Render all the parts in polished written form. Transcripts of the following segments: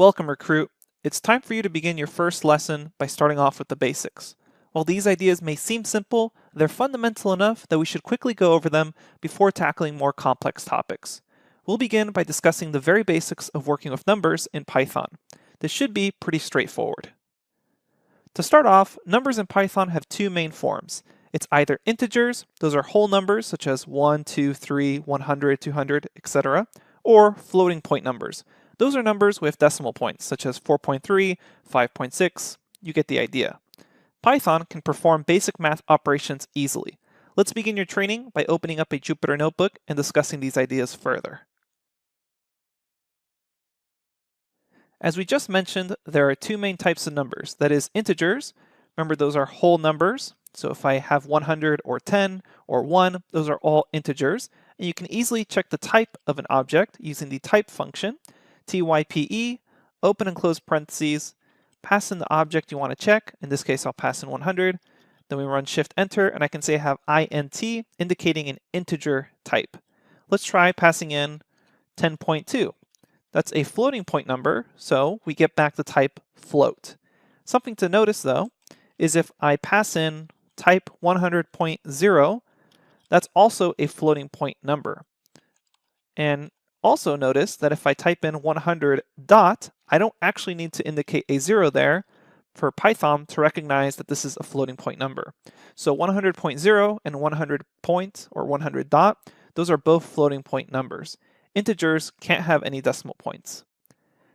Welcome, recruit. It's time for you to begin your first lesson by starting off with the basics. While these ideas may seem simple, they're fundamental enough that we should quickly go over them before tackling more complex topics. We'll begin by discussing the very basics of working with numbers in Python. This should be pretty straightforward. To start off, numbers in Python have two main forms. It's either integers, those are whole numbers such as 1, 2, 3, 100, 200, etc., or floating point numbers. Those are numbers with decimal points, such as 4.3, 5.6. You get the idea. Python can perform basic math operations easily. Let's begin your training by opening up a Jupyter Notebook and discussing these ideas further. As we just mentioned, there are two main types of numbers. That is integers. Remember, those are whole numbers. So if I have 100 or 10 or 1, those are all integers. And you can easily check the type of an object using the type function. type, open and close parentheses, pass in the object you want to check. In this case, I'll pass in 100. Then we run Shift Enter, and I can say I have int indicating an integer type. Let's try passing in 10.2. That's a floating point number, so we get back the type float. Something to notice, though, is if I pass in type 100.0, that's also a floating point number. And also notice that if I type in 100 dot, I don't actually need to indicate a 0 there for Python to recognize that this is a floating point number. So 100.0 and 100 point or 100 dot, those are both floating point numbers. Integers can't have any decimal points.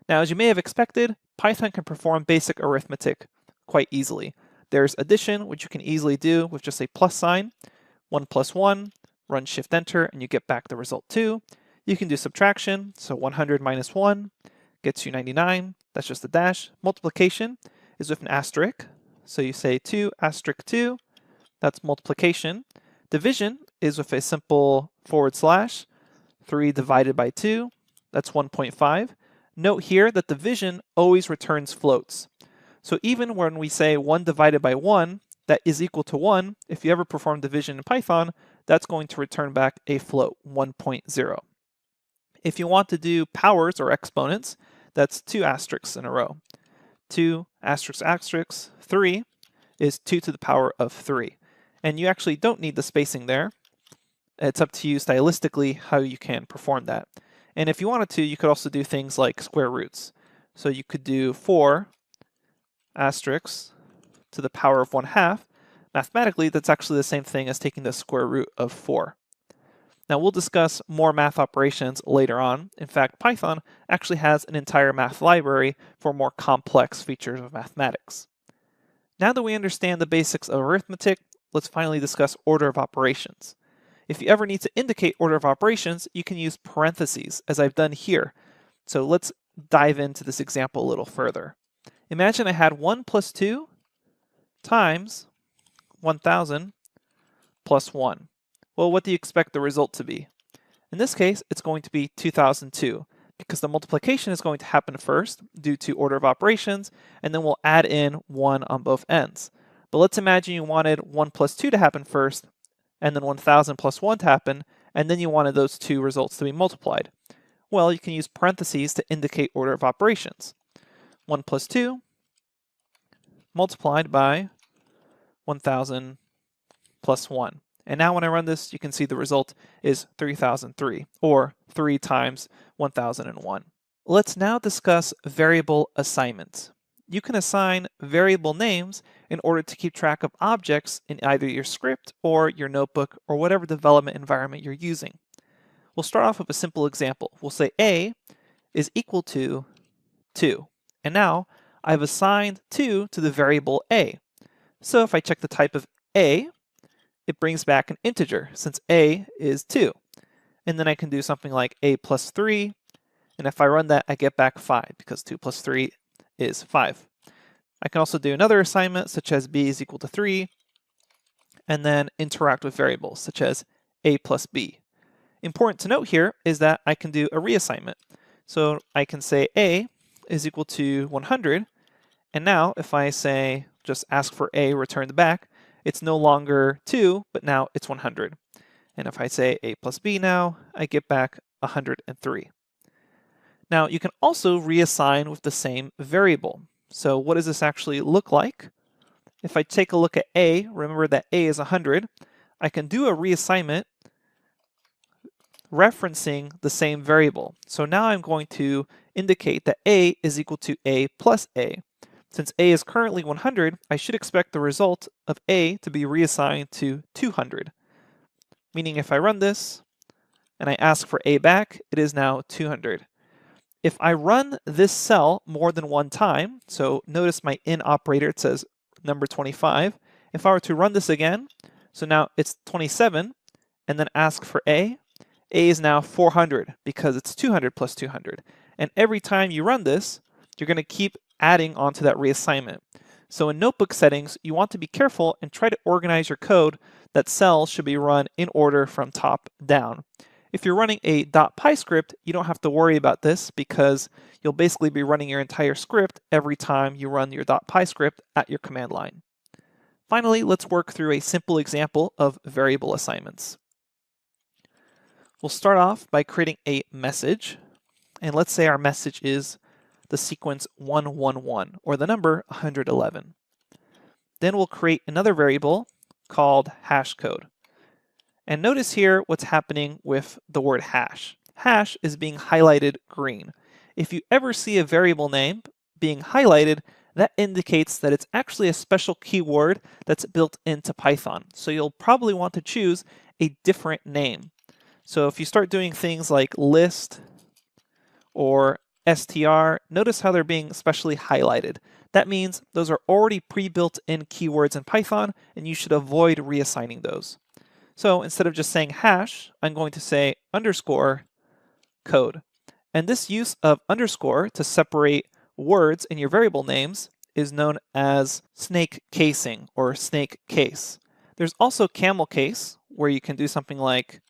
Now, as you may have expected, Python can perform basic arithmetic quite easily. There's addition, which you can easily do with just a plus sign. 1 plus 1, run Shift Enter, and you get back the result 2. You can do subtraction, so 100 minus 1 gets you 99. That's just a dash. Multiplication is with an asterisk. So you say 2 asterisk 2, that's multiplication. Division is with a simple /. 3 divided by 2, that's 1.5. Note here that division always returns floats. So even when we say 1 divided by 1, that is equal to 1, if you ever perform division in Python, that's going to return back a float, 1.0. If you want to do powers or exponents, that's 2 asterisks in a row. 2 asterisk asterisk 3 is 2 to the power of 3. And you actually don't need the spacing there. It's up to you stylistically how you can perform that. And if you wanted to, you could also do things like square roots. So you could do 4 asterisks to the power of 1/2. Mathematically, that's actually the same thing as taking the square root of 4. Now, we'll discuss more math operations later on. In fact, Python actually has an entire math library for more complex features of mathematics. Now that we understand the basics of arithmetic, let's finally discuss order of operations. If you ever need to indicate order of operations, you can use parentheses, as I've done here. So let's dive into this example a little further. Imagine I had 1 plus 2 times 1,000 plus 1. Well, what do you expect the result to be? In this case, it's going to be 2002, because the multiplication is going to happen first due to order of operations, and then we'll add in 1 on both ends. But let's imagine you wanted 1 plus 2 to happen first, and then 1,000 plus 1 to happen, and then you wanted those two results to be multiplied. Well, you can use parentheses to indicate order of operations. 1 plus 2 multiplied by 1,000 plus 1. And now when I run this, you can see the result is 3003, or 3 times 1001. Let's now discuss variable assignments. You can assign variable names in order to keep track of objects in either your script or your notebook or whatever development environment you're using. We'll start off with a simple example. We'll say A is equal to 2. And now I've assigned 2 to the variable A. So if I check the type of A, it brings back an integer since A is 2. And then I can do something like A plus 3. And if I run that, I get back 5 because 2 plus 3 is 5. I can also do another assignment such as B is equal to 3 and then interact with variables such as A plus B. Important to note here is that I can do a reassignment. So I can say A is equal to 100, and now if I say just ask for A returned back, it's no longer 2, but now it's 100. And if I say A plus B now, I get back 103. Now you can also reassign with the same variable. So what does this actually look like? If I take a look at A, remember that A is 100, I can do a reassignment referencing the same variable. So now I'm going to indicate that A is equal to A plus A. Since A is currently 100, I should expect the result of A to be reassigned to 200. Meaning if I run this and I ask for A back, it is now 200. If I run this cell more than one time, so notice my in operator, it says number 25. If I were to run this again, so now it's 27, and then ask for A is now 400 because it's 200 plus 200. And every time you run this, you're going to keep adding onto that reassignment. So in notebook settings, you want to be careful and try to organize your code that cells should be run in order from top down. If you're running a .py script, you don't have to worry about this because you'll basically be running your entire script every time you run your .py script at your command line. Finally, let's work through a simple example of variable assignments. We'll start off by creating a message, and let's say our message is the sequence 111, or the number 111. Then we'll create another variable called hashcode. And notice here what's happening with the word hash. Hash is being highlighted green. If you ever see a variable name being highlighted, that indicates that it's actually a special keyword that's built into Python. So you'll probably want to choose a different name. So if you start doing things like list or str, notice how they're being specially highlighted. That means those are already pre-built in keywords in Python, and you should avoid reassigning those. So instead of just saying hash, I'm going to say underscore code. And this use of underscore to separate words in your variable names is known as snake casing or snake case. There's also camel case, where you can do something like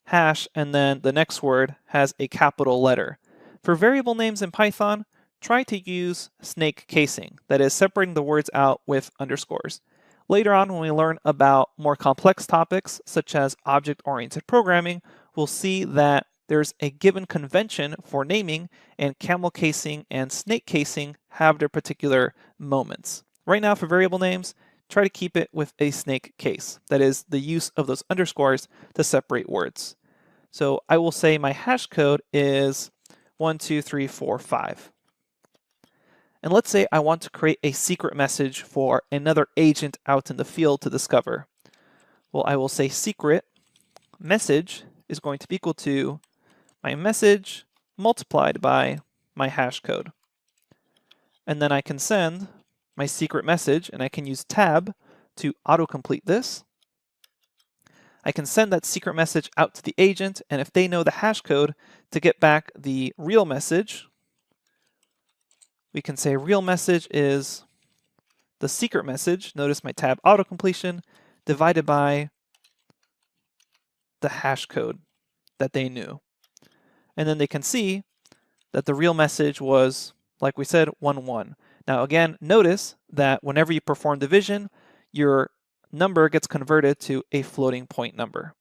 hash and then the next word has a capital letter. For variable names in Python, try to use snake casing, that is separating the words out with underscores. Later on, when we learn about more complex topics, such as object-oriented programming, we'll see that there's a given convention for naming, and camel casing and snake casing have their particular moments. Right now, for variable names, try to keep it with a snake case, that is, the use of those underscores to separate words. So I will say my hash code is 1, 2, 3, 4, 5. And let's say I want to create a secret message for another agent out in the field to discover. Well, I will say secret message is going to be equal to my message multiplied by my hash code. And then I can send my secret message, and I can use tab to autocomplete this. I can send that secret message out to the agent, and if they know the hash code to get back the real message, we can say real message is the secret message, notice my tab autocompletion, divided by the hash code that they knew. And then they can see that the real message was, like we said, 1, 1. Now again, notice that whenever you perform division, your number gets converted to a floating point number.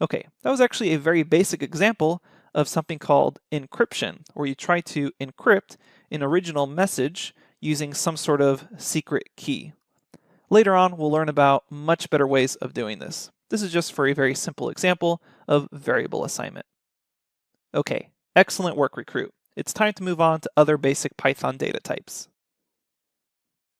Okay, that was actually a very basic example of something called encryption, where you try to encrypt an original message using some sort of secret key. Later on, we'll learn about much better ways of doing this. This is just for a very simple example of variable assignment. Okay, excellent work, Recruit. It's time to move on to other basic Python data types.